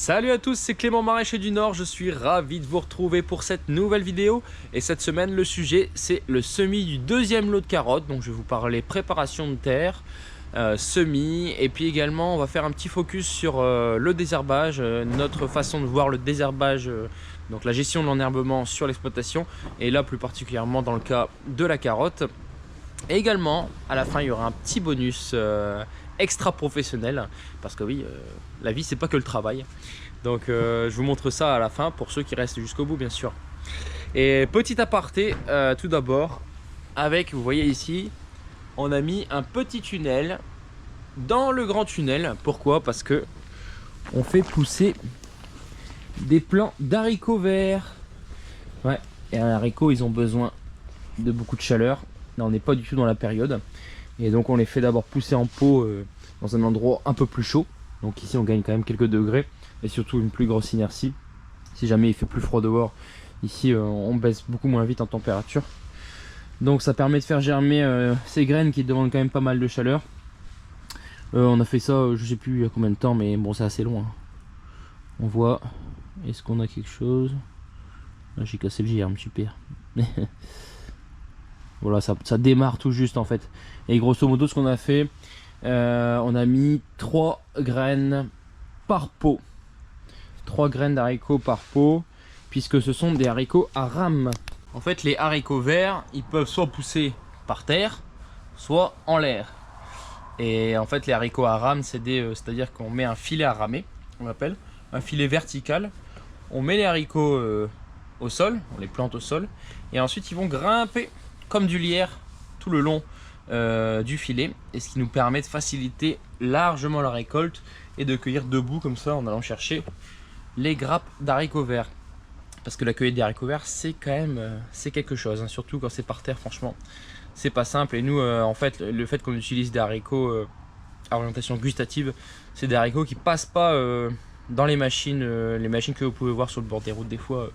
Salut à tous, c'est Clément Maraîcher du Nord, je suis ravi de vous retrouver pour cette nouvelle vidéo. Et cette semaine, le sujet, c'est le semis du deuxième lot de carottes. Donc je vais vous parler préparation de terre, semis, et puis également on va faire un petit focus sur le désherbage, notre façon de voir le désherbage, donc la gestion de l'enherbement sur l'exploitation, et là plus particulièrement dans le cas de la carotte. Et également, à la fin, il y aura un petit bonus extra professionnel, parce que oui, la vie c'est pas que le travail. Donc je vous montre ça à la fin pour ceux qui restent jusqu'au bout, bien sûr. Et petit aparté, tout d'abord, avec, vous voyez ici, on a mis un petit tunnel dans le grand tunnel. Pourquoi? Parce que on fait pousser des plants d'haricots verts. Ouais, et les haricots, ils ont besoin de beaucoup de chaleur. Là, on n'est pas du tout dans la période. Et donc on les fait d'abord pousser en pot dans un endroit un peu plus chaud. Donc ici on gagne quand même quelques degrés et surtout une plus grosse inertie. Si jamais il fait plus froid dehors, ici on baisse beaucoup moins vite en température. Donc ça permet de faire germer ces graines qui demandent quand même pas mal de chaleur. On a fait ça, je sais plus il y a combien de temps, mais bon c'est assez long, hein. On voit, est-ce qu'on a quelque chose? J'ai cassé le germe, super. Voilà, ça démarre tout juste en fait. Et grosso modo ce qu'on a fait, on a mis 3 graines par pot. 3 graines d'haricots par pot, puisque ce sont des haricots à rames. En fait les haricots verts, ils peuvent soit pousser par terre, soit en l'air. Et en fait les haricots à rames, c'est-à-dire qu'on met un filet à ramer, on appelle, un filet vertical. On met les haricots au sol, on les plante au sol, et ensuite ils vont grimper comme du lierre tout le long du filet, et ce qui nous permet de faciliter largement la récolte et de cueillir debout comme ça en allant chercher les grappes d'haricots verts, parce que la cueillette des haricots verts c'est quand même c'est quelque chose, hein, surtout quand c'est par terre. Franchement c'est pas simple. Et nous en fait le fait qu'on utilise des haricots à orientation gustative, c'est des haricots qui passent pas dans les machines que vous pouvez voir sur le bord des routes des fois,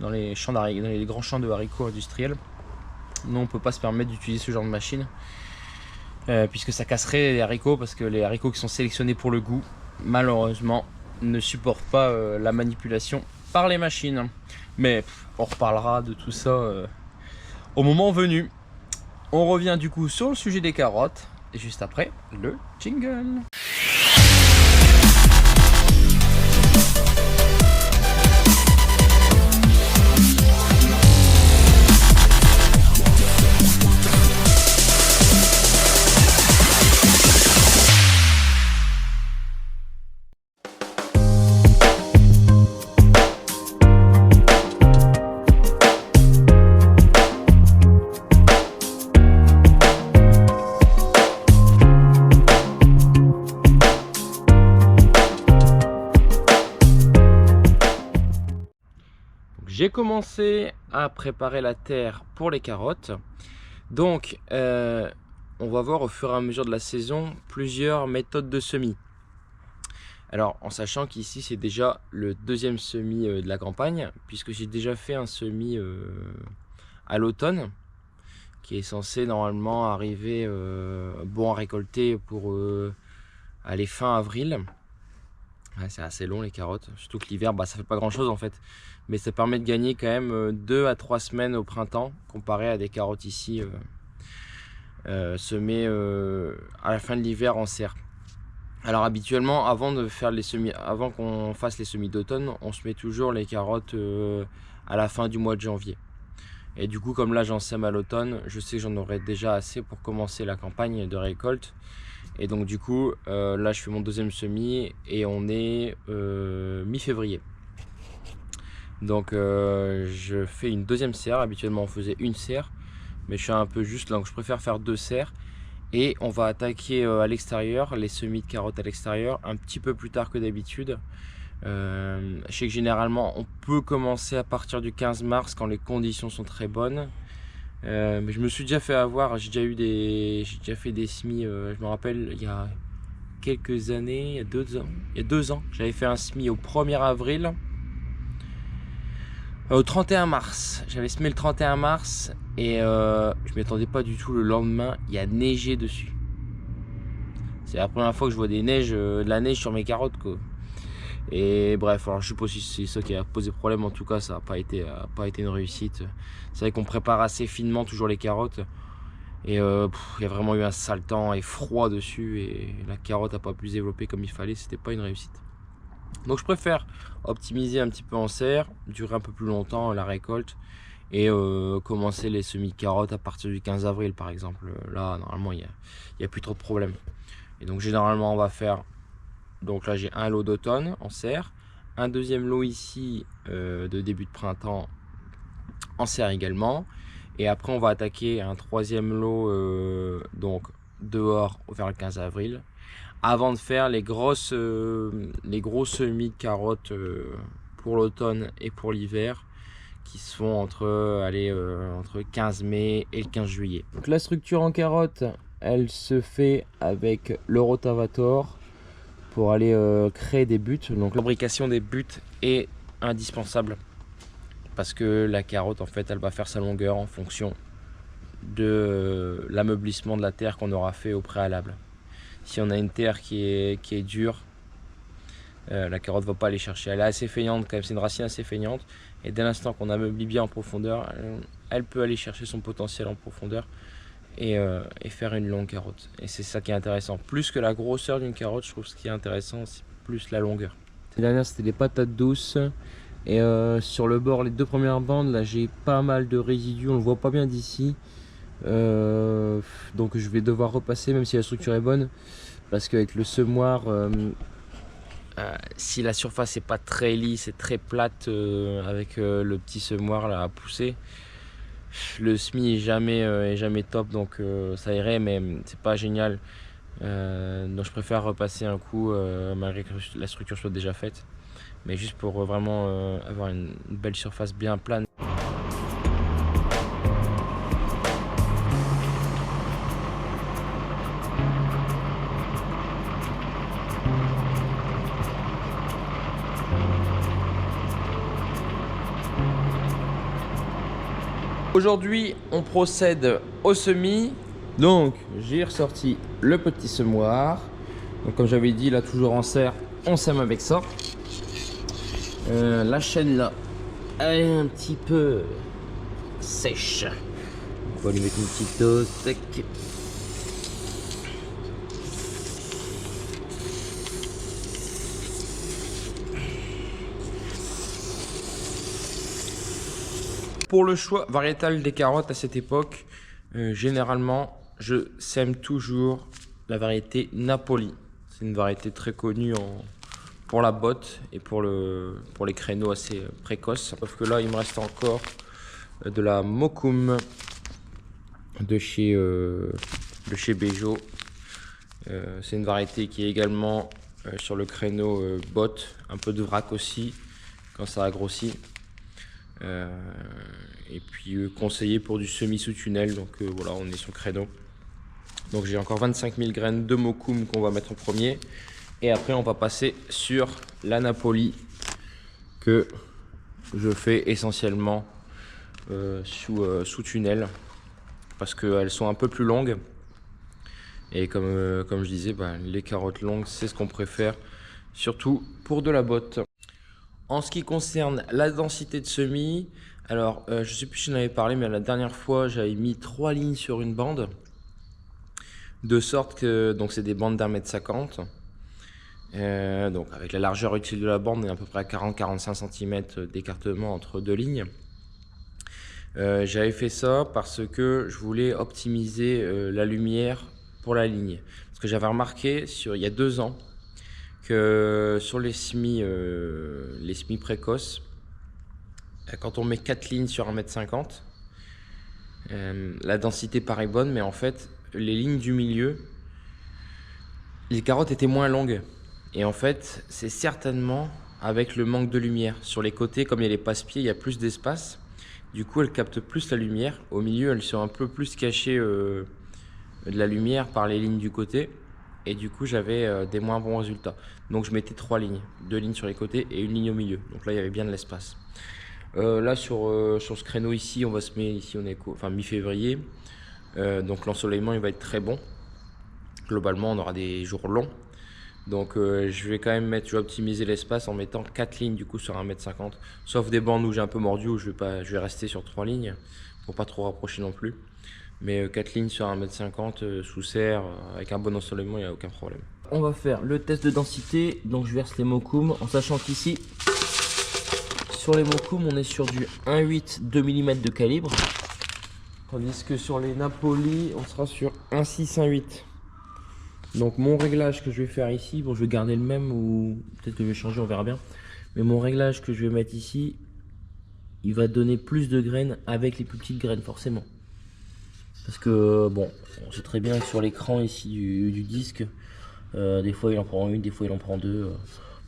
dans les champs dans les grands champs de haricots industriels. Nous on peut pas se permettre d'utiliser ce genre de machine, puisque ça casserait les haricots, parce que les haricots qui sont sélectionnés pour le goût malheureusement ne supportent pas la manipulation par les machines. Mais on reparlera de tout ça au moment venu. On revient du coup sur le sujet des carottes et juste après le jingle. J'ai commencé à préparer la terre pour les carottes. Donc on va voir au fur et à mesure de la saison plusieurs méthodes de semis. Alors en sachant qu'ici c'est déjà le deuxième semis de la campagne, puisque j'ai déjà fait un semis à l'automne qui est censé normalement arriver bon à récolter pour aller fin avril. Ouais, c'est assez long les carottes, surtout que l'hiver ça fait pas grand chose en fait, mais ça permet de gagner quand même 2 à 3 semaines au printemps comparé à des carottes ici semées à la fin de l'hiver en serre. Alors habituellement avant qu'on fasse les semis d'automne, on se met toujours les carottes à la fin du mois de janvier. Et du coup comme là j'en sème à l'automne, je sais que j'en aurai déjà assez pour commencer la campagne de récolte. Et donc du coup là je fais mon deuxième semis et on est mi-février. Donc je fais une deuxième serre. Habituellement on faisait une serre, mais je suis un peu juste là, donc je préfère faire 2 serres. Et on va attaquer à l'extérieur, les semis de carottes à l'extérieur un petit peu plus tard que d'habitude. Je sais que généralement on peut commencer à partir du 15 mars quand les conditions sont très bonnes. Mais je me suis déjà fait avoir, j'ai déjà fait des semis, je me rappelle il y a quelques années, il y a 2 ans, j'avais fait un semis au 1er avril, au 31 mars, j'avais semé le 31 mars et je m'y attendais pas du tout. Le lendemain il y a neigé dessus. C'est la première fois que je vois de la neige sur mes carottes quoi. Et bref, alors je sais pas si c'est ça qui a posé problème, en tout cas ça n'a pas été une réussite. C'est vrai qu'on prépare assez finement toujours les carottes. Et il y a vraiment eu un sale temps et froid dessus, et la carotte n'a pas pu se développer comme il fallait, c'était pas une réussite. Donc je préfère optimiser un petit peu en serre, durer un peu plus longtemps la récolte, et commencer les semis de carottes à partir du 15 avril par exemple. Là normalement il y a plus trop de problèmes. Et donc généralement on va faire, donc là j'ai un lot d'automne en serre, un deuxième lot ici de début de printemps en serre également, et après on va attaquer un troisième lot donc dehors vers le 15 avril, avant de faire les gros semis de carottes pour l'automne et pour l'hiver, qui se font entre 15 mai et le 15 juillet. Donc la structure en carotte, elle se fait avec le rotavator pour aller créer des buts. Donc la fabrication des buts est indispensable, parce que la carotte en fait elle va faire sa longueur en fonction de l'ameublissement de la terre qu'on aura fait au préalable. Si on a une terre qui est dure, la carotte ne va pas aller chercher. Elle est assez feignante quand même, c'est une racine assez feignante, et dès l'instant qu'on ameublit bien en profondeur, elle peut aller chercher son potentiel en profondeur et faire une longue carotte. Et c'est ça qui est intéressant. Plus que la grosseur d'une carotte, je trouve ce qui est intéressant, c'est plus la longueur. La dernière c'était des patates douces, et sur le bord, les deux premières bandes, là j'ai pas mal de résidus, on le voit pas bien d'ici. Donc je vais devoir repasser, même si la structure est bonne, parce qu'avec le semoir, si la surface est pas très lisse et très plate, avec le petit semoir là à pousser, le semis est jamais top, donc ça irait, mais c'est pas génial. Donc je préfère repasser un coup malgré que la structure soit déjà faite, mais juste pour vraiment avoir une belle surface bien plane. Aujourd'hui, on procède au semis. Donc, j'ai ressorti le petit semoir. Donc, comme j'avais dit, là, toujours en serre, on sème avec ça. La chaîne là, elle est un petit peu sèche. On va lui mettre une petite dose. Tac. Pour le choix variétal des carottes à cette époque, généralement, je sème toujours la variété Napoli. C'est une variété très connue pour la botte et pour les créneaux assez précoces. Sauf que là, il me reste encore de la Mokoum de chez Bejo. C'est une variété qui est également sur le créneau botte, un peu de vrac aussi quand ça a grossi. Et puis conseillé pour du semi sous tunnel, donc voilà, on est sur créneau. Donc j'ai encore 25 000 graines de Mokoum qu'on va mettre en premier, et après on va passer sur la Napoli que je fais essentiellement sous tunnel, parce qu'elles sont un peu plus longues, et comme je disais, les carottes longues c'est ce qu'on préfère, surtout pour de la botte. En ce qui concerne la densité de semis, alors je sais plus si j'en avais parlé, mais la dernière fois j'avais mis 3 lignes sur une bande, de sorte que, donc c'est des bandes d'1,50 m, donc avec la largeur utile de la bande, on est à peu près à 40-45 cm d'écartement entre deux lignes. J'avais fait ça parce que je voulais optimiser la lumière pour la ligne, parce que j'avais remarqué il y a 2 ans que sur les semis précoces, quand on met 4 lignes sur 1,50 m, la densité paraît bonne, mais en fait les lignes du milieu, les carottes étaient moins longues, et en fait c'est certainement avec le manque de lumière. Sur les côtés, comme il y a les passe-pieds, il y a plus d'espace, du coup elles captent plus la lumière. Au milieu, elles sont un peu plus cachées de la lumière par les lignes du côté, et du coup j'avais des moins bons résultats. Donc je mettais 3 lignes, 2 lignes sur les côtés et une ligne au milieu, donc là il y avait bien de l'espace. Là sur ce créneau ici, on va se mettre, ici on est mi-février, donc l'ensoleillement il va être très bon. Globalement on aura des jours longs, Donc je vais quand même mettre, je vais optimiser l'espace en mettant 4 lignes du coup sur 1,50 m. Sauf des bandes où j'ai un peu mordu, où je vais rester sur 3 lignes. Pour pas trop rapprocher non plus. Mais 4 lignes sur 1,50 m sous serre, avec un bon ensoleillement, il n'y a aucun problème. On va faire le test de densité. Donc je verse les Mokoum en sachant qu'ici, sur les Mokoum, on est sur du 1,8 2 mm de calibre. Tandis que sur les Napoli, on sera sur 1,6 1,8. Donc mon réglage que je vais faire ici, bon je vais garder le même ou peut-être que je vais changer, on verra bien. Mais mon réglage que je vais mettre ici, il va donner plus de graines avec les plus petites graines forcément. Parce que bon, on sait très bien que sur l'écran ici du disque, des fois il en prend une, des fois il en prend deux.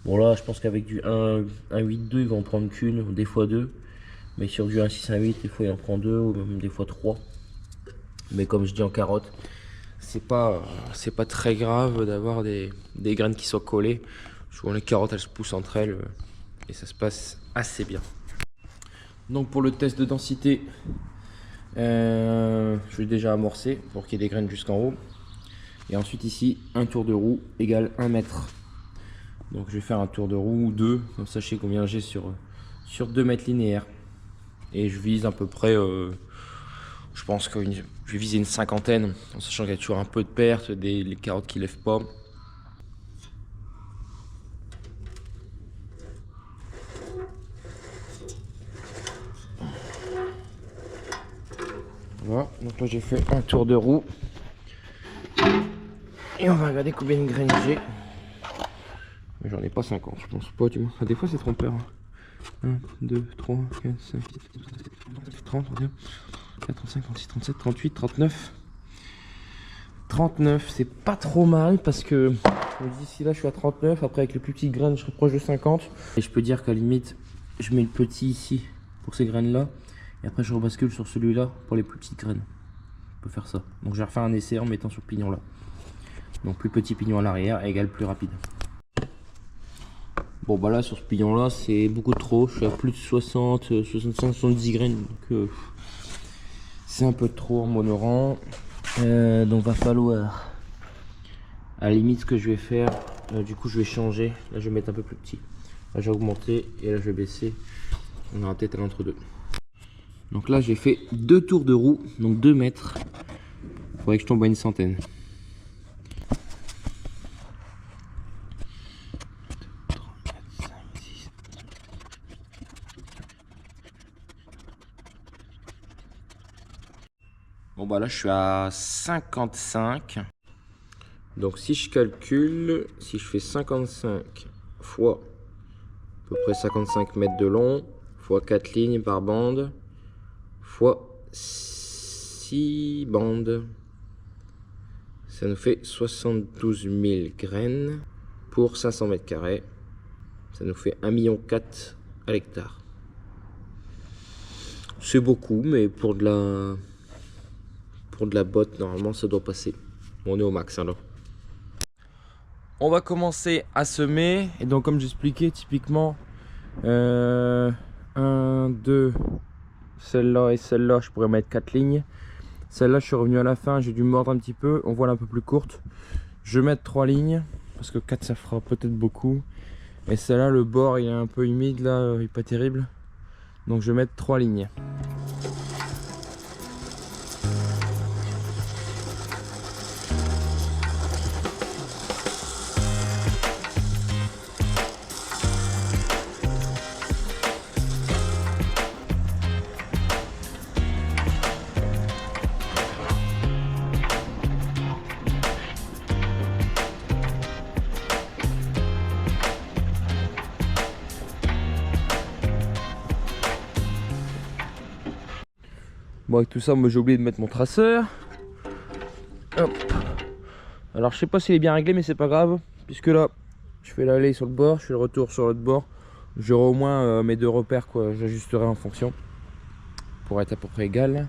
Bon là je pense qu'avec du 1,8,2 il va en prendre qu'une, des fois deux. Mais sur du 1,6 1,8 des fois il en prend deux ou même des fois trois. Mais comme je dis en carotte, c'est pas très grave d'avoir des graines qui soient collées. Souvent les carottes elles se poussent entre elles et ça se passe assez bien. Donc pour le test de densité, je vais déjà amorcer pour qu'il y ait des graines jusqu'en haut. Et ensuite ici, un tour de roue égale 1 mètre. Donc je vais faire un tour de roue ou 2, comme ça je sais combien j'ai sur 2 mètres linéaires. Et je vise à peu près, je pense que je vais viser une cinquantaine, en sachant qu'il y a toujours un peu de perte, les carottes qui ne lèvent pas. Voilà, donc là j'ai fait un tour de roue. Et on va regarder combien de graines j'ai. J'en ai pas 50, je pense pas, du moins. Ah, des fois c'est trompeur. 1, 2, 3, 4, 5, 6, 30, 31, 4, 35, 36, 37, 38, 39. 39, c'est pas trop mal parce que d'ici là je suis à 39. Après avec les plus petites graines je serai proche de 50. Et je peux dire qu'à la limite je mets le petit ici pour ces graines là. Et après je rebascule sur celui-là pour les plus petites graines. On peut faire ça. Donc je vais refaire un essai en mettant sur le pignon là. Donc plus petit pignon à l'arrière égale plus rapide. Bon bah là sur ce pignon là c'est beaucoup trop. Je suis à plus de 60, 65, 70 graines. Donc c'est un peu trop en monorang. Donc va falloir, à la limite ce que je vais faire, du coup je vais changer. Là je vais mettre un peu plus petit. Là j'ai augmenté et là je vais baisser. On aura peut-être un entre-deux. Donc là j'ai fait 2 tours de roue, donc 2 mètres. Il faudrait que je tombe à une centaine. Bon bah là je suis à 55. Donc si je calcule, si je fais 55 fois à peu près 55 mètres de long, fois 4 lignes par bande, fois 6 bandes, ça nous fait 72 000 graines pour 500 mètres carrés. Ça nous fait 1,4 million à l'hectare. C'est beaucoup, mais pour de la botte, normalement ça doit passer. On est au max alors. On va commencer à semer. Et donc comme j'expliquais, typiquement 1, 2, celle-là et celle-là, je pourrais mettre 4 lignes. Celle-là, je suis revenu à la fin, j'ai dû mordre un petit peu. On voit elle un peu plus courte. Je vais mettre 3 lignes, parce que 4 ça fera peut-être beaucoup. Et celle-là, le bord il est un peu humide là, il est pas terrible. Donc je vais mettre 3 lignes. Bon, avec tout ça, moi j'ai oublié de mettre mon traceur. Hop. Alors je sais pas s'il est bien réglé, mais c'est pas grave, puisque là je fais l'aller sur le bord, je fais le retour sur l'autre bord. J'aurai au moins mes deux repères, quoi. J'ajusterai en fonction pour être à peu près égal.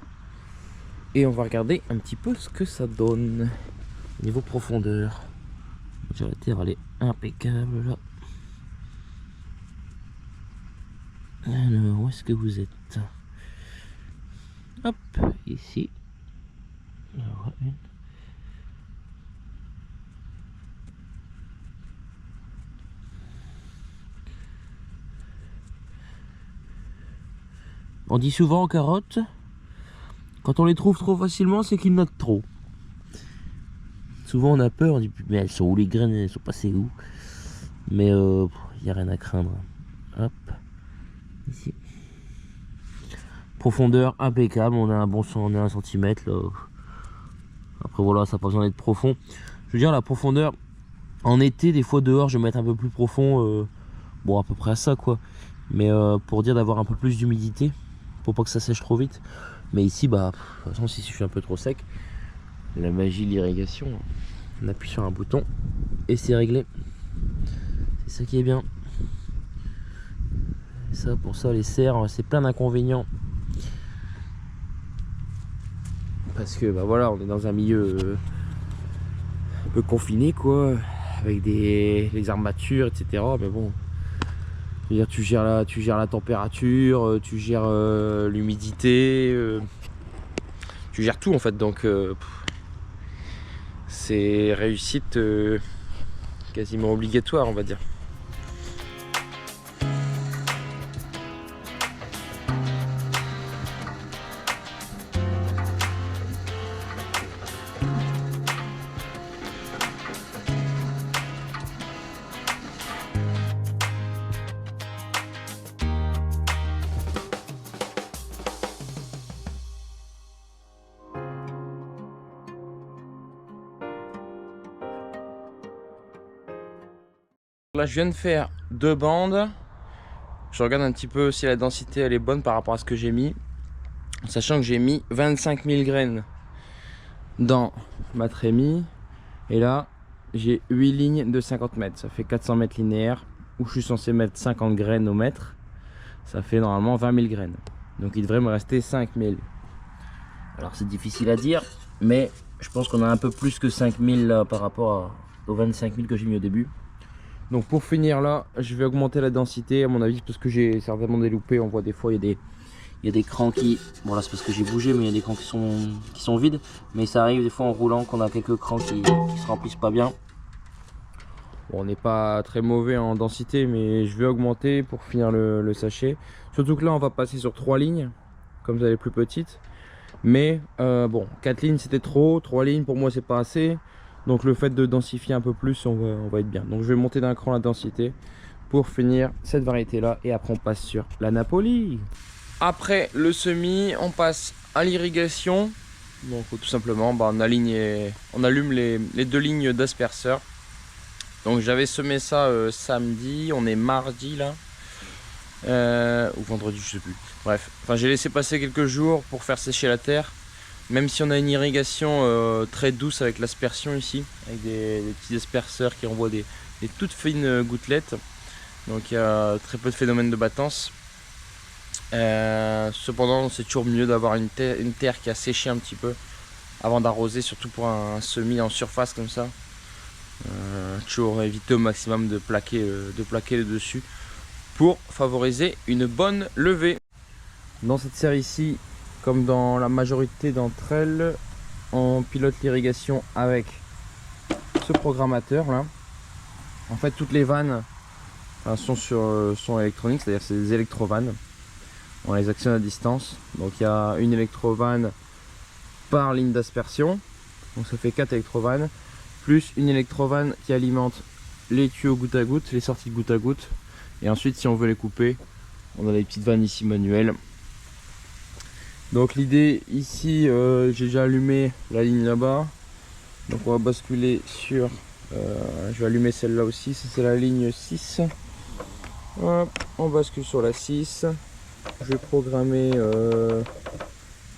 Et on va regarder un petit peu ce que ça donne niveau profondeur. J'ai la terre, elle est impeccable là. Alors où est-ce que vous êtes? Hop, ici. Alors, une. On dit souvent aux carottes, quand on les trouve trop facilement, c'est qu'il y en a trop. Souvent on a peur, on dit mais elles sont où les graines, elles sont passées où? Mais il n'y a rien à craindre. Hop, ici. Profondeur impeccable, on a un bon on est 1 cm là. Après voilà, ça n'a pas besoin d'être profond. Je veux dire la profondeur, en été des fois dehors je vais mettre un peu plus profond, bon à peu près à ça quoi. Mais pour dire d'avoir un peu plus d'humidité, pour pas que ça sèche trop vite. Mais ici bah, de toute façon si je suis un peu trop sec, la magie de l'irrigation, on appuie sur un bouton et c'est réglé. C'est ça qui est bien. Et ça pour ça les serres, c'est plein d'inconvénients. Parce que bah voilà, on est dans un milieu un peu confiné quoi, avec les armatures etc. Mais bon, je veux dire, tu gères la température, tu gères l'humidité, tu gères tout en fait. Donc c'est réussite quasiment obligatoire on va dire. Là je viens de faire 2 bandes. Je regarde un petit peu si la densité elle est bonne par rapport à ce que j'ai mis. Sachant que j'ai mis 25 000 graines dans ma trémie. Et là j'ai 8 lignes de 50 mètres. Ça fait 400 mètres linéaires où je suis censé mettre 50 graines au mètre. Ça fait normalement 20 000 graines. Donc il devrait me rester 5 000. Alors c'est difficile à dire, mais je pense qu'on a un peu plus que 5 000 là, par rapport aux 25 000 que j'ai mis au début. Donc pour finir là, je vais augmenter la densité à mon avis parce que j'ai certainement des loupés. On voit des fois il y a des crans qui... Bon là c'est parce que j'ai bougé, mais il y a des crans qui sont vides. Mais ça arrive des fois en roulant qu'on a quelques crans qui se remplissent pas bien. Bon, on n'est pas très mauvais en densité, mais je vais augmenter pour finir le sachet. Surtout que là on va passer sur 3 lignes, comme ça elle est plus petite. Mais bon, 4 lignes c'était trop, 3 lignes pour moi c'est pas assez. Donc le fait de densifier un peu plus, on va être bien. Donc je vais monter d'un cran la densité pour finir cette variété là. Et après on passe sur la Napoli. Après le semis, on passe à l'irrigation. Donc tout simplement on allume les 2 lignes d'asperceur. Donc j'avais semé ça samedi, on est mardi là. Ou vendredi, je sais plus. Bref, enfin j'ai laissé passer quelques jours pour faire sécher la terre. Même si on a une irrigation très douce avec l'aspersion ici, avec des petits asperceurs qui envoient des toutes fines gouttelettes. Donc il y a très peu de phénomène de battance. Cependant c'est toujours mieux d'avoir une terre qui a séché un petit peu avant d'arroser, surtout pour un semis en surface comme ça. Toujours éviter au maximum de plaquer le dessus pour favoriser une bonne levée. Dans cette serre ici, comme dans la majorité d'entre elles, on pilote l'irrigation avec ce programmateur là. En fait toutes les vannes sont électroniques, c'est-à-dire c'est des électrovannes. On les actionne à distance. Donc il y a une électrovanne par ligne d'aspersion. Donc ça fait 4 électrovannes. Plus une électrovanne qui alimente les tuyaux goutte à goutte, les sorties de goutte à goutte. Et ensuite si on veut les couper, on a les petites vannes ici manuelles. Donc l'idée ici, j'ai déjà allumé la ligne là-bas. Donc on va basculer sur... je vais allumer celle-là aussi, c'est la ligne 6. Hop, on bascule sur la 6. Je vais programmer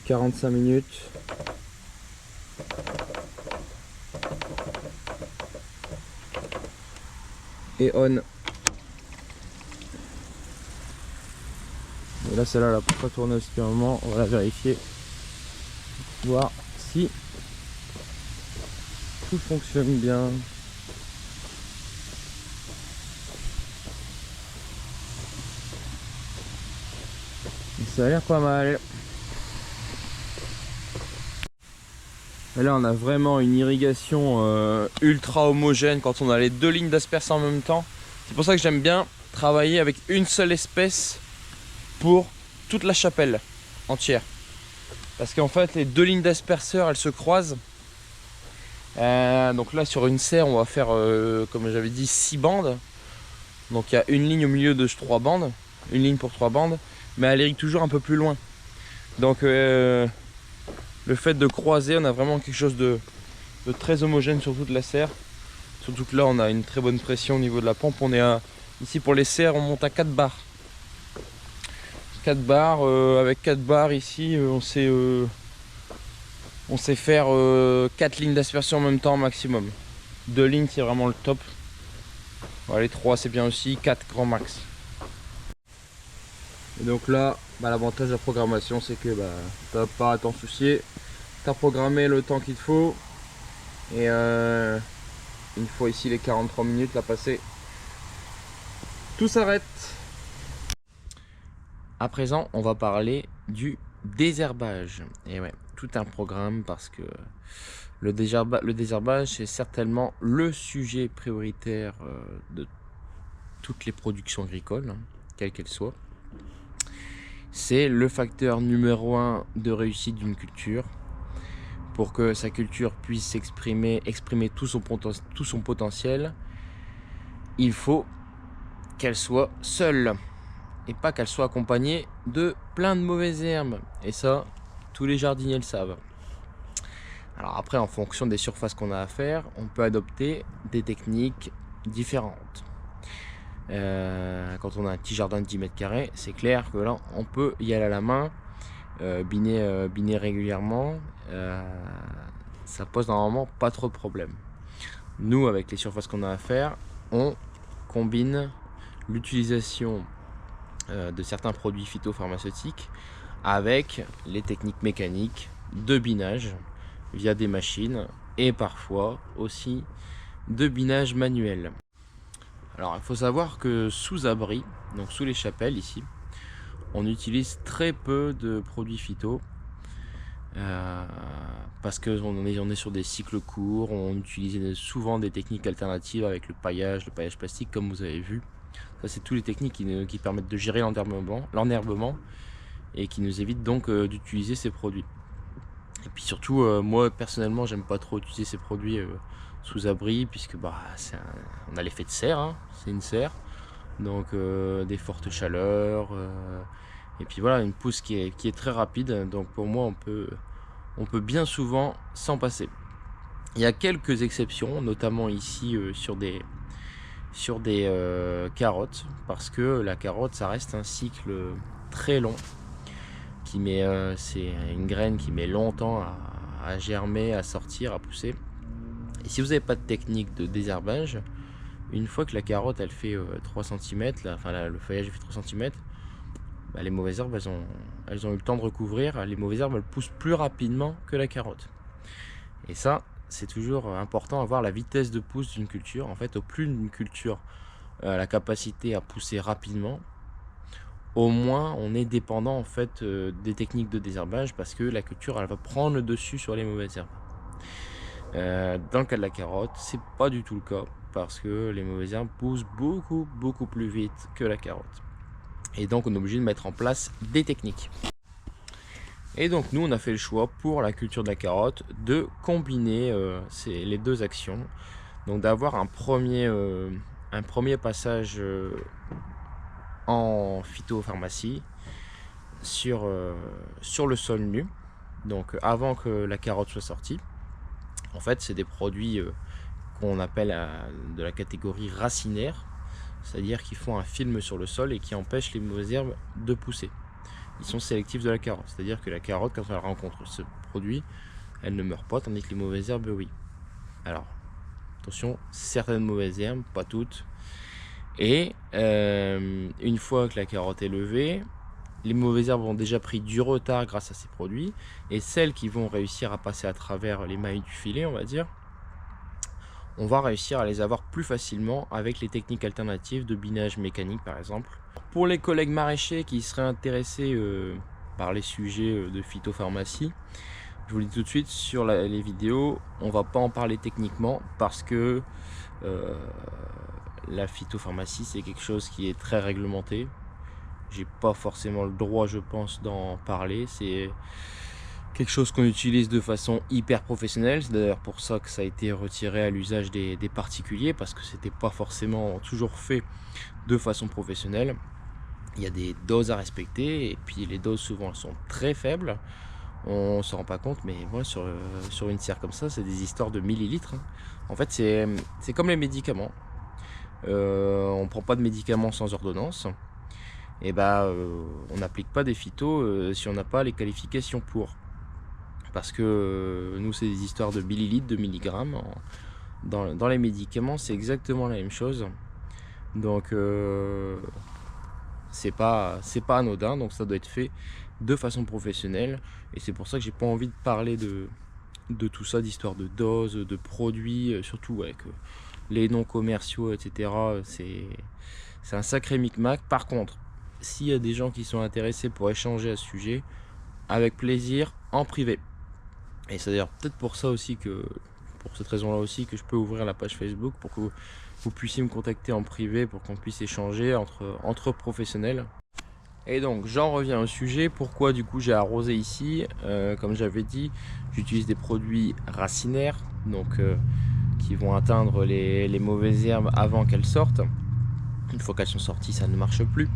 45 minutes. Et on. Et là celle-là, elle n'a pas tourné aussi un moment, on va la vérifier. Voir si tout fonctionne bien. Ça a l'air pas mal. Et là on a vraiment une irrigation ultra homogène quand on a les 2 lignes d'aspersion en même temps. C'est pour ça que j'aime bien travailler avec une seule espèce pour toute la chapelle entière. Parce qu'en fait les deux lignes d'asperceurs elles se croisent. Donc là sur une serre on va faire comme j'avais dit 6 bandes. Donc il y a une ligne au milieu de 3 bandes. Une ligne pour 3 bandes. Mais elle irrigue toujours un peu plus loin. Donc le fait de croiser, on a vraiment quelque chose de très homogène sur toute la serre. Surtout que là on a une très bonne pression au niveau de la pompe. On est ici pour les serres on monte à 4 bars. 4 bars, avec 4 bars ici on sait faire 4 lignes d'aspersion en même temps maximum. 2 lignes c'est vraiment le top. Voilà, les 3 c'est bien aussi, 4 grand max. Et donc là, l'avantage de la programmation c'est que tu n'as pas à t'en soucier. Tu as programmé le temps qu'il te faut. Et une fois ici les 43 minutes là passées, tout s'arrête. À présent, on va parler du désherbage. Et ouais, tout un programme parce que le désherbage, c'est certainement le sujet prioritaire de toutes les productions agricoles, hein, quelles qu'elles soient. C'est le facteur numéro 1 de réussite d'une culture. Pour que sa culture puisse exprimer tout son potentiel, il faut qu'elle soit seule. Et pas qu'elle soit accompagnée de plein de mauvaises herbes. Et ça, tous les jardiniers le savent. Alors après, en fonction des surfaces qu'on a à faire, on peut adopter des techniques différentes. Quand on a un petit jardin de 10 mètres carrés, c'est clair que là, on peut y aller à la main, biner régulièrement. Ça pose normalement pas trop de problèmes. Nous, avec les surfaces qu'on a à faire, on combine l'utilisation de certains produits phytopharmaceutiques avec les techniques mécaniques de binage via des machines et parfois aussi de binage manuel. Alors il faut savoir que sous abri, donc sous les chapelles ici, on utilise très peu de produits phyto parce qu'on est sur des cycles courts. On utilise souvent des techniques alternatives avec le paillage plastique comme vous avez vu. Ça, c'est toutes les techniques qui permettent de gérer l'enherbement et qui nous évitent donc d'utiliser ces produits. Et puis surtout, moi personnellement, j'aime pas trop utiliser ces produits sous abri puisque on a l'effet de serre, hein, c'est une serre, donc des fortes chaleurs, et puis voilà, une pousse qui est très rapide. Donc pour moi, on peut bien souvent s'en passer. Il y a quelques exceptions, notamment ici sur des carottes, parce que la carotte ça reste un cycle très long c'est une graine qui met longtemps à germer, à sortir, à pousser. Et si vous n'avez pas de technique de désherbage, une fois que la carotte elle fait 3 cm, le feuillage fait 3 cm, les mauvaises herbes elles ont eu le temps de recouvrir. Les mauvaises herbes elles poussent plus rapidement que la carotte. Et ça, c'est toujours important à voir la vitesse de pousse d'une culture. En fait, au plus une culture a la capacité à pousser rapidement, au moins on est dépendant en fait des techniques de désherbage parce que la culture elle va prendre le dessus sur les mauvaises herbes. Dans le cas de la carotte, c'est pas du tout le cas parce que les mauvaises herbes poussent beaucoup plus vite que la carotte. Et donc on est obligé de mettre en place des techniques. Et donc nous on a fait le choix pour la culture de la carotte de combiner les deux actions. Donc d'avoir un premier passage en phytopharmacie sur le sol nu, donc avant que la carotte soit sortie. En fait c'est des produits qu'on appelle de la catégorie racinaire, c'est-à-dire qu'ils font un film sur le sol et qui empêchent les mauvaises herbes de pousser. Ils sont sélectifs de la carotte, c'est-à-dire que la carotte quand elle rencontre ce produit elle ne meurt pas, tandis que les mauvaises herbes oui. Alors attention, certaines mauvaises herbes, pas toutes. Et une fois que la carotte est levée, les mauvaises herbes ont déjà pris du retard grâce à ces produits, et celles qui vont réussir à passer à travers les mailles du filet, on va dire, on va réussir à les avoir plus facilement avec les techniques alternatives de binage mécanique par exemple. Pour les collègues maraîchers qui seraient intéressés par les sujets de phytopharmacie, je vous le dis tout de suite, sur les vidéos on va pas en parler techniquement parce que la phytopharmacie c'est quelque chose qui est très réglementé. j'ai pas forcément le droit, je pense, d'en parler. C'est quelque chose qu'on utilise de façon hyper professionnelle. C'est d'ailleurs pour ça que ça a été retiré à l'usage des particuliers, parce que c'était pas forcément toujours fait de façon professionnelle. Il y a des doses à respecter, et puis les doses souvent elles sont très faibles. On s'en rend pas compte, mais moi sur une cire comme ça, c'est des histoires de millilitres. En fait, c'est comme les médicaments. On prend pas de médicaments sans ordonnance. Et on n'applique pas des phytos si on n'a pas les qualifications pour. Parce que nous, c'est des histoires de millilitres, de milligrammes. Dans les médicaments, c'est exactement la même chose. Donc, c'est pas anodin. Donc, ça doit être fait de façon professionnelle. Et c'est pour ça que j'ai pas envie de parler de tout ça, d'histoire de doses, de produits, surtout avec les noms commerciaux, etc. C'est un sacré micmac. Par contre, s'il y a des gens qui sont intéressés pour échanger à ce sujet, avec plaisir, en privé. Et c'est d'ailleurs peut-être pour ça aussi que, pour cette raison-là aussi, que je peux ouvrir la page Facebook pour que vous puissiez me contacter en privé, pour qu'on puisse échanger entre professionnels. Et donc j'en reviens au sujet, pourquoi du coup j'ai arrosé ici. Comme j'avais dit, j'utilise des produits racinaires, donc qui vont atteindre les mauvaises herbes avant qu'elles sortent. Une fois qu'elles sont sorties, ça ne marche plus.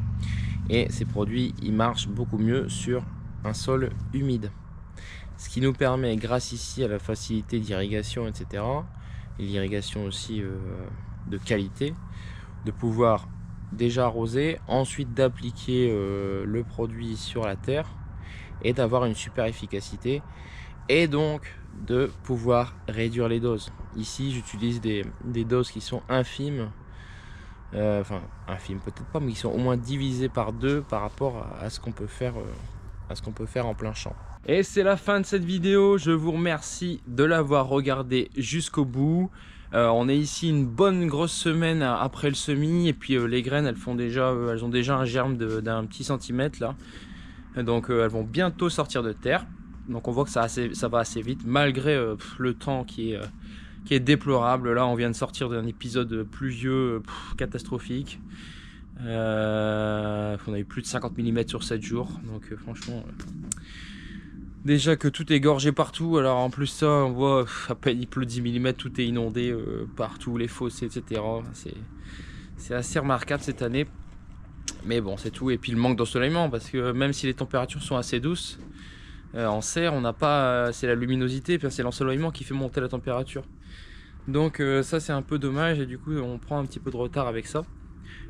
Et ces produits, ils marchent beaucoup mieux sur un sol humide. Ce qui nous permet, grâce ici à la facilité d'irrigation, etc., et l'irrigation aussi de qualité, de pouvoir déjà arroser, ensuite d'appliquer le produit sur la terre et d'avoir une super efficacité, et donc de pouvoir réduire les doses. Ici, j'utilise des doses qui sont infimes. Enfin, infime peut-être pas, mais ils sont au moins divisés par 2 par rapport à ce qu'on peut faire en plein champ. Et c'est la fin de cette vidéo. Je vous remercie de l'avoir regardé jusqu'au bout. On est ici une bonne grosse semaine après le semis, et puis les graines elles ont déjà un germe d'un petit centimètre là, donc elles vont bientôt sortir de terre. Donc on voit que ça va assez vite malgré le temps qui est déplorable. Là on vient de sortir d'un épisode pluvieux catastrophique. On a eu plus de 50 mm sur 7 jours, donc franchement déjà que tout est gorgé partout. Alors en plus ça, on voit à peine il pleut 10 mm, tout est inondé partout, les fossés, etc. C'est assez remarquable cette année, mais bon c'est tout. Et puis le manque d'ensoleillement, parce que même si les températures sont assez douces, en serre on n'a pas, c'est la luminosité, c'est l'ensoleillement qui fait monter la température. Donc ça c'est un peu dommage, et du coup on prend un petit peu de retard avec ça.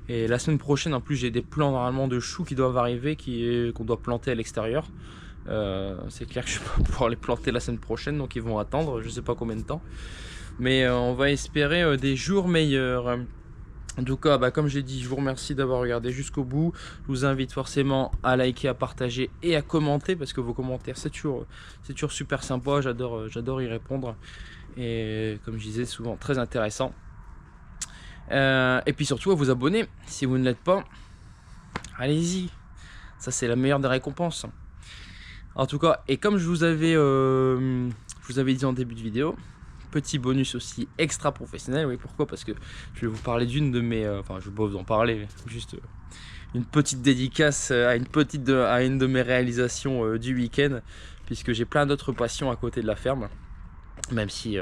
Et la semaine prochaine en plus j'ai des plants normalement de choux qui doivent arriver, qu'on doit planter à l'extérieur. C'est clair que je vais pas pouvoir les planter la semaine prochaine, donc ils vont attendre je sais pas combien de temps, mais on va espérer des jours meilleurs. En tout cas, comme j'ai dit, je vous remercie d'avoir regardé jusqu'au bout. Je vous invite forcément à liker, à partager et à commenter, parce que vos commentaires c'est toujours super sympa. J'adore y répondre, et comme je disais, souvent très intéressant. Et puis surtout à vous abonner si vous ne l'êtes pas. Allez-y, ça c'est la meilleure des récompenses. En tout cas, et comme je vous avais dit en début de vidéo, petit bonus aussi extra professionnel. Oui, pourquoi? Parce que je vais vous parler d'une de mes... enfin, je vais pas vous en parler, juste une petite dédicace à une de mes réalisations du week-end, puisque j'ai plein d'autres passions à côté de la ferme. Même si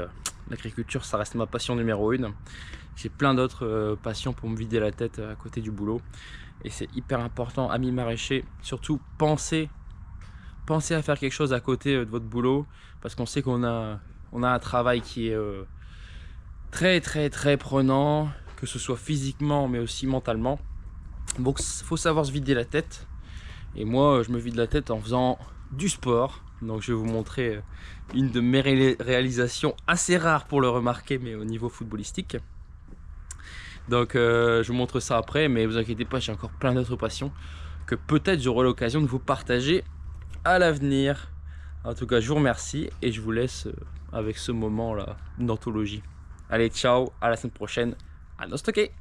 l'agriculture, ça reste ma passion numéro 1. J'ai plein d'autres passions pour me vider la tête à côté du boulot. Et c'est hyper important, amis maraîchers, surtout pensez à faire quelque chose à côté de votre boulot, parce qu'on sait qu'on a un travail qui est très prenant, que ce soit physiquement mais aussi mentalement. Donc il faut savoir se vider la tête, et moi je me vide la tête en faisant du sport. Donc je vais vous montrer une de mes réalisations assez rares pour le remarquer, mais au niveau footballistique. Donc je vous montre ça après, mais vous inquiétez pas, j'ai encore plein d'autres passions que peut-être j'aurai l'occasion de vous partager à l'avenir. En tout cas, je vous remercie, et je vous laisse avec ce moment là d'anthologie. Allez, ciao, à la semaine prochaine. À nos stockés.